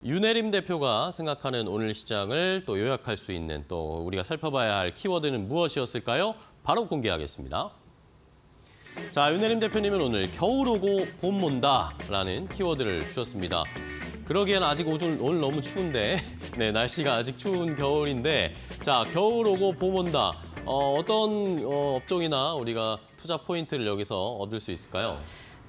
윤혜림 대표가 생각하는 오늘 시장을 또 요약할 수 있는 또 우리가 살펴봐야 할 키워드는 무엇이었을까요? 바로 공개하겠습니다. 자, 윤혜림 대표님은 오늘 겨울 오고 봄 온다라는 키워드를 주셨습니다. 그러기엔 아직 오늘 너무 추운데 네, 날씨가 아직 추운 겨울인데 자, 겨울 오고 봄 온다. 어떤 업종이나 우리가 투자 포인트를 여기서 얻을 수 있을까요?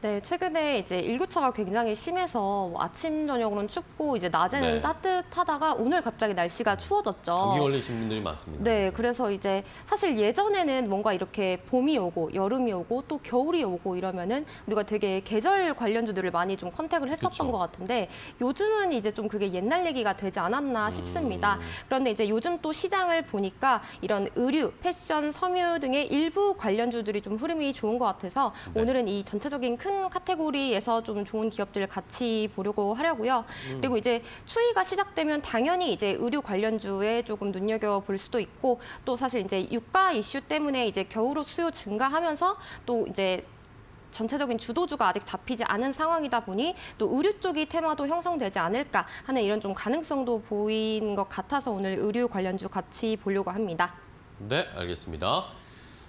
네, 최근에 이제 일교차가 굉장히 심해서 아침, 저녁으로는 춥고 이제 낮에는 네. 따뜻하다가 오늘 갑자기 날씨가 추워졌죠. 감기 걸리신 분들이 많습니다. 네, 그래서 이제 사실 예전에는 뭔가 이렇게 봄이 오고 여름이 오고 또 겨울이 오고 이러면은 우리가 되게 계절 관련주들을 많이 좀 컨택을 했었던 그쵸. 것 같은데 요즘은 이제 좀 그게 옛날 얘기가 되지 않았나 싶습니다. 그런데 이제 요즘 또 시장을 보니까 이런 의류, 패션, 섬유 등의 일부 관련주들이 좀 흐름이 좋은 것 같아서 네. 오늘은 이 전체적인 큰 카테고리에서 좀 좋은 기업들을 같이 보려고 하려고요. 그리고 이제 추위가 시작되면 당연히 이제 의류 관련주에 조금 눈여겨볼 수도 있고 또 사실 이제 유가 이슈 때문에 이제 겨울옷 수요 증가하면서 또 이제 전체적인 주도주가 아직 잡히지 않은 상황이다 보니 또 의류 쪽이 테마도 형성되지 않을까 하는 이런 좀 가능성도 보인 것 같아서 오늘 의류 관련주 같이 보려고 합니다. 네, 알겠습니다.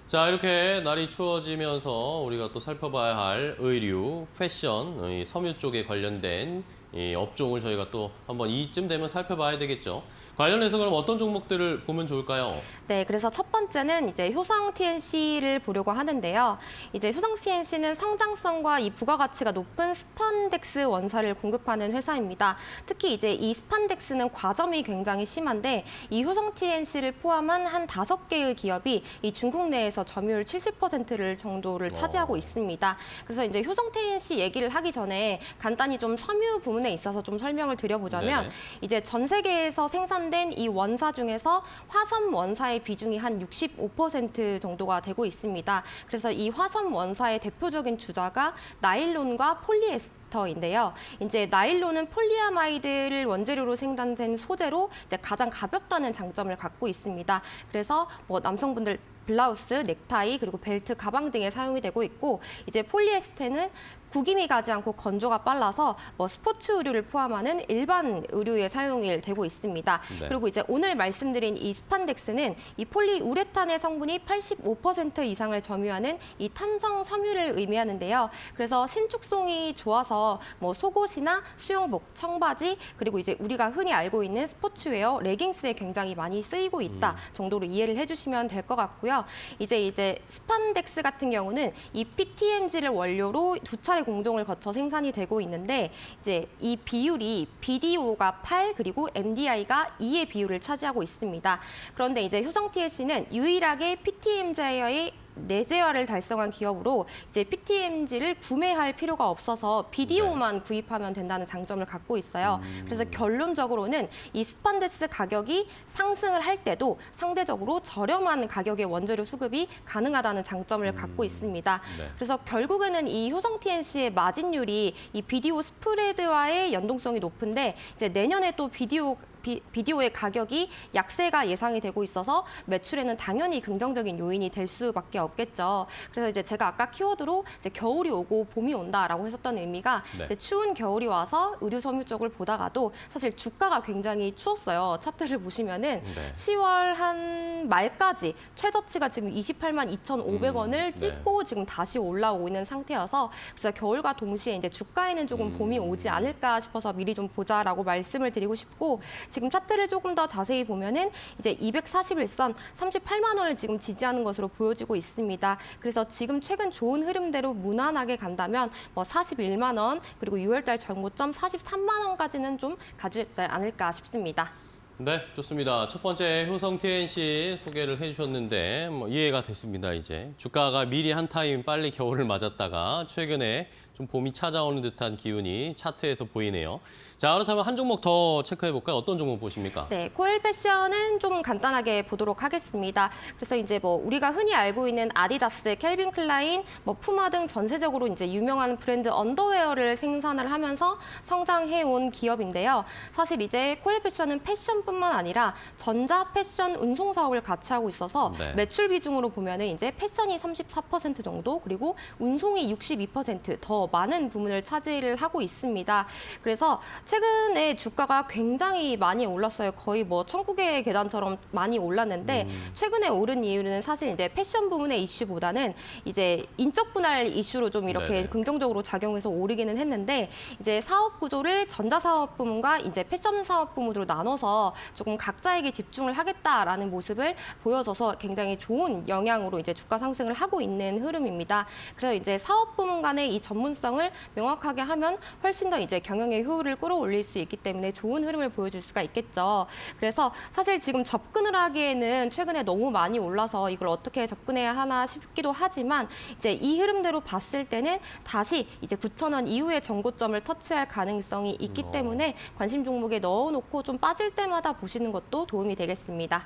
자, 이렇게 날이 추워지면서 우리가 또 살펴봐야 할 의류, 패션, 이 섬유 쪽에 관련된 이 업종을 저희가 또 한번 이쯤 되면 살펴봐야 되겠죠. 관련해서 그럼 어떤 종목들을 보면 좋을까요? 네, 그래서 첫 번째는 이제 효성 TNC를 보려고 하는데요. 이제 효성 TNC는 성장성과 이 부가가치가 높은 스판덱스 원사를 공급하는 회사입니다. 특히 이제 이 스판덱스는 과점이 굉장히 심한데 이 효성 TNC를 포함한 한 5개의 기업이 이 중국 내에서 점유율 70%를 정도를 차지하고 있습니다. 그래서 이제 효성 TNC 얘기를 하기 전에 간단히 좀 섬유 부분에 있어서 좀 설명을 드려보자면 네네. 이제 전 세계에서 생산된 이 원사 중에서 화섬 원사의 비중이 한 65% 정도가 되고 있습니다. 그래서 이 화섬 원사의 대표적인 주자가 나일론과 폴리에스터인데요. 이제 나일론은 폴리아마이드를 원재료로 생산된 소재로 이제 가장 가볍다는 장점을 갖고 있습니다. 그래서 뭐 남성분들 블라우스, 넥타이, 그리고 벨트, 가방 등에 사용이 되고 있고 이제 폴리에스테는 구김이 가지 않고 건조가 빨라서 뭐 스포츠 의류를 포함하는 일반 의류에 사용이 되고 있습니다. 네. 그리고 이제 오늘 말씀드린 이 스판덱스는 이 폴리우레탄의 성분이 85% 이상을 점유하는 이 탄성 섬유를 의미하는데요. 그래서 신축성이 좋아서 뭐 속옷이나 수영복, 청바지 그리고 이제 우리가 흔히 알고 있는 스포츠웨어, 레깅스에 굉장히 많이 쓰이고 있다 정도로 이해를 해주시면 될 것 같고요. 이제 스판덱스 같은 경우는 이 PTMG를 원료로 두 차례 공정을 거쳐 생산이 되고 있는데 이제 이 비율이 BDO가 8 그리고 MDI가 2의 비율을 차지하고 있습니다. 그런데 이제 효성 TLC는 유일하게 PTMG의 내재화를 달성한 기업으로 이제 PTMG를 구매할 필요가 없어서 BDO만 구입하면 된다는 장점을 갖고 있어요. 그래서 결론적으로는 이 스판데스 가격이 상승을 할 때도 상대적으로 저렴한 가격의 원재료 수급이 가능하다는 장점을 갖고 있습니다. 네. 그래서 결국에는 이 효성 TNC의 마진율이 이 BDO 스프레드와의 연동성이 높은데 이제 내년에 또 BDO의 가격이 약세가 예상이 되고 있어서 매출에는 당연히 긍정적인 요인이 될 수밖에 없겠죠. 그래서 이제 제가 아까 키워드로 이제 겨울이 오고 봄이 온다라고 했었던 의미가 네. 이제 추운 겨울이 와서 의류 섬유 쪽을 보다가도 사실 주가가 굉장히 추웠어요. 차트를 보시면은 네. 10월 한 말까지 최저치가 지금 28만 2,500원을 찍고 지금 다시 올라오고 있는 상태여서 그래서 겨울과 동시에 이제 주가에는 조금 봄이 오지 않을까 싶어서 미리 좀 보자라고 말씀을 드리고 싶고 지금 차트를 조금 더 자세히 보면은 이제 241선 38만 원을 지금 지지하는 것으로 보여지고 있습니다. 그래서 지금 최근 좋은 흐름대로 무난하게 간다면 뭐 41만 원 그리고 6월달 정고점 43만 원까지는 좀 가지지 않을까 싶습니다. 네, 좋습니다. 첫 번째 효성 TNC 소개를 해주셨는데 뭐 이해가 됐습니다. 이제 주가가 미리 한 타임 빨리 겨울을 맞았다가 최근에 좀 봄이 찾아오는 듯한 기운이 차트에서 보이네요. 자, 그렇다면 한 종목 더 체크해볼까요? 어떤 종목 보십니까? 네, 코엘 패션은 좀 간단하게 보도록 하겠습니다. 그래서 이제 뭐 우리가 흔히 알고 있는 아디다스, 캘빈 클라인, 뭐 푸마 등 전세적으로 이제 유명한 브랜드 언더웨어를 생산을 하면서 성장해온 기업인데요. 사실 이제 코엘 패션은 패션뿐만 아니라 전자 패션 운송 사업을 같이 하고 있어서 네. 매출 비중으로 보면은 이제 패션이 34% 정도 그리고 운송이 62%더 더 많은 부분을 차지를 하고 있습니다. 그래서 최근에 주가가 굉장히 많이 올랐어요. 거의 뭐 천국의 계단처럼 많이 올랐는데 최근에 오른 이유는 사실 이제 패션 부문의 이슈보다는 이제 인적 분할 이슈로 좀 이렇게 네네. 긍정적으로 작용해서 오르기는 했는데 이제 사업 구조를 전자사업 부문과 이제 패션 사업 부문으로 나눠서 조금 각자에게 집중을 하겠다라는 모습을 보여줘서 굉장히 좋은 영향으로 이제 주가 상승을 하고 있는 흐름입니다. 그래서 이제 사업 부문 간의 이 전문성을 명확하게 하면 훨씬 더 이제 경영의 효율을 끌어올릴 수 있기 때문에 좋은 흐름을 보여줄 수가 있겠죠. 그래서 사실 지금 접근을 하기에는 최근에 너무 많이 올라서 이걸 어떻게 접근해야 하나 싶기도 하지만 이제 이 흐름대로 봤을 때는 다시 이제 9,000원 이후의 정고점을 터치할 가능성이 있기 때문에 관심 종목에 넣어놓고 좀 빠질 때마다 보시는 것도 도움이 되겠습니다.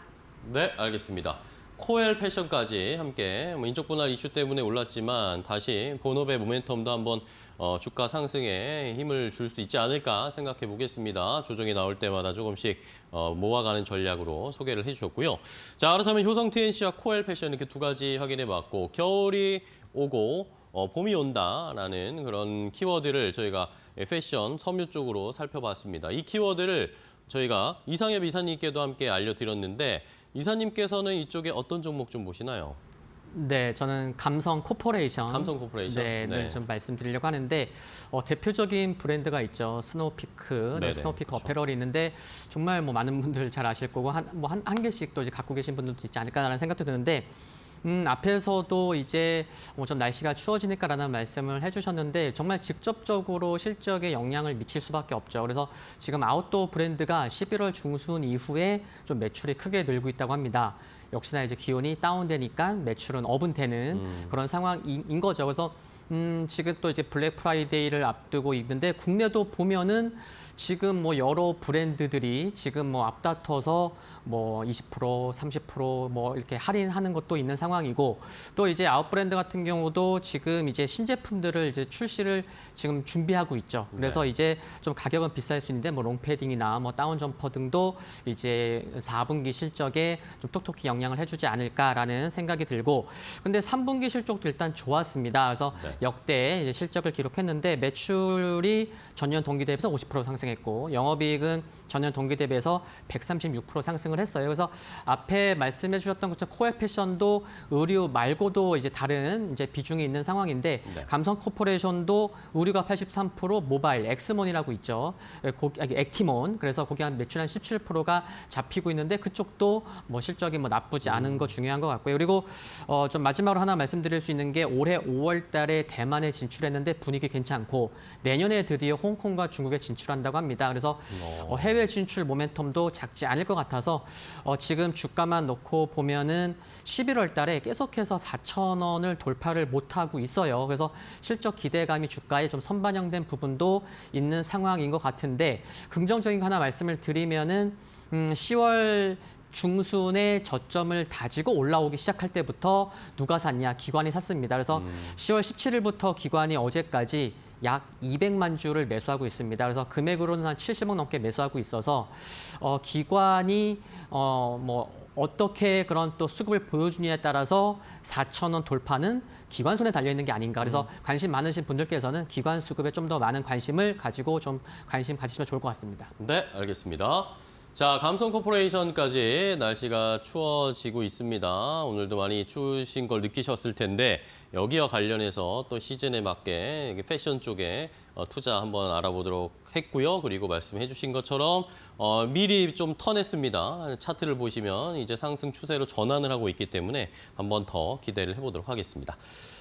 네, 알겠습니다. 코엘 패션까지 함께 인적 분할 이슈 때문에 올랐지만 다시 본업의 모멘텀도 한번 주가 상승에 힘을 줄 수 있지 않을까 생각해 보겠습니다. 조정이 나올 때마다 조금씩 모아가는 전략으로 소개를 해주셨고요. 자, 그렇다면 효성 TNC와 코엘 패션 이렇게 두 가지 확인해 봤고 겨울이 오고 봄이 온다라는 그런 키워드를 저희가 패션, 섬유 쪽으로 살펴봤습니다. 이 키워드를 저희가 이상엽 이사님께도 함께 알려드렸는데 이사님께서는 이쪽에 어떤 종목 좀 보시나요? 네, 저는 감성 코퍼레이션. 감성 코퍼레이션. 네, 좀 말씀드리려고 하는데 대표적인 브랜드가 있죠. 스노우피크. 네네, 스노우피크 그렇죠. 어페럴이 있는데 정말 뭐 많은 분들 잘 아실 거고 한 개씩 또 이제 갖고 계신 분들도 있지 않을까라는 생각도 드는데 앞에서도 이제 좀 날씨가 추워지니까라는 말씀을 해주셨는데 정말 직접적으로 실적에 영향을 미칠 수밖에 없죠. 그래서 지금 아웃도어 브랜드가 11월 중순 이후에 좀 매출이 크게 늘고 있다고 합니다. 역시나 이제 기온이 다운되니까 매출은 업은되는 그런 상황인 거죠. 그래서 지금 또 이제 블랙 프라이데이를 앞두고 있는데 국내도 보면은 지금 뭐 여러 브랜드들이 지금 뭐 앞다퉈서 뭐 20%, 30% 이렇게 할인하는 것도 있는 상황이고 또 이제 아웃 브랜드 같은 경우도 지금 이제 신제품들을 이제 출시를 지금 준비하고 있죠. 그래서 네. 이제 좀 가격은 비쌀 수 있는데 뭐 롱패딩이나 뭐 다운 점퍼 등도 이제 4분기 실적에 좀 톡톡히 영향을 해주지 않을까라는 생각이 들고 근데 3분기 실적도 일단 좋았습니다. 그래서 네. 역대 이제 실적을 기록했는데 매출이 전년 동기 대비해서 50% 상승했고 영업이익은 전년 동기 대비해서 136% 상승을 했어요. 그래서 앞에 말씀해 주셨던 것처럼 코엘 패션도 의류 말고도 이제 다른 이제 비중이 있는 상황인데 네. 감성 코퍼레이션도 의류가 83%, 모바일 엑스몬이라고 있죠. 액티몬. 그래서 거기 한 매출 한 17%가 잡히고 있는데 그쪽도 뭐 실적이 뭐 나쁘지 않은 거 중요한 것 같고요. 그리고 좀 마지막으로 하나 말씀드릴 수 있는 게 올해 5월 달에 대만에 진출했는데 분위기 괜찮고 내년에 드디어 홍콩과 중국에 진출한다고 합니다. 그래서 해외 진출 모멘텀도 작지 않을 것 같아서 지금 주가만 놓고 보면은 11월 달에 계속해서 4,000원을 돌파를 못하고 있어요. 그래서 실적 기대감이 주가에 좀 선반영된 부분도 있는 상황인 것 같은데 긍정적인 거 하나 말씀을 드리면은 10월 중순에 저점을 다지고 올라오기 시작할 때부터 누가 샀냐? 기관이 샀습니다. 그래서 10월 17일부터 기관이 어제까지 약 200만 주를 매수하고 있습니다. 그래서 금액으로는 한 70억 넘게 매수하고 있어서 기관이 뭐 어떻게 그런 또 수급을 보여주느냐에 따라서 4,000원 돌파는 기관 손에 달려 있는 게 아닌가. 그래서 관심 많으신 분들께서는 기관 수급에 좀 더 많은 관심을 가지고 좀 관심 가지시면 좋을 것 같습니다. 네, 알겠습니다. 자, 감성 코퍼레이션까지 날씨가 추워지고 있습니다. 오늘도 많이 추우신 걸 느끼셨을 텐데 여기와 관련해서 또 시즌에 맞게 패션 쪽에 투자 한번 알아보도록 했고요. 그리고 말씀해 주신 것처럼 미리 좀 턴했습니다. 차트를 보시면 이제 상승 추세로 전환을 하고 있기 때문에 한 번 더 기대를 해보도록 하겠습니다.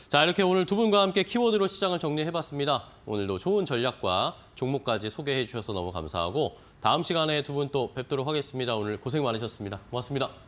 자, 이렇게 오늘 두 분과 함께 키워드로 시장을 정리해봤습니다. 오늘도 좋은 전략과 종목까지 소개해 주셔서 너무 감사하고 다음 시간에 두 분 또 뵙도록 하겠습니다. 오늘 고생 많으셨습니다. 고맙습니다.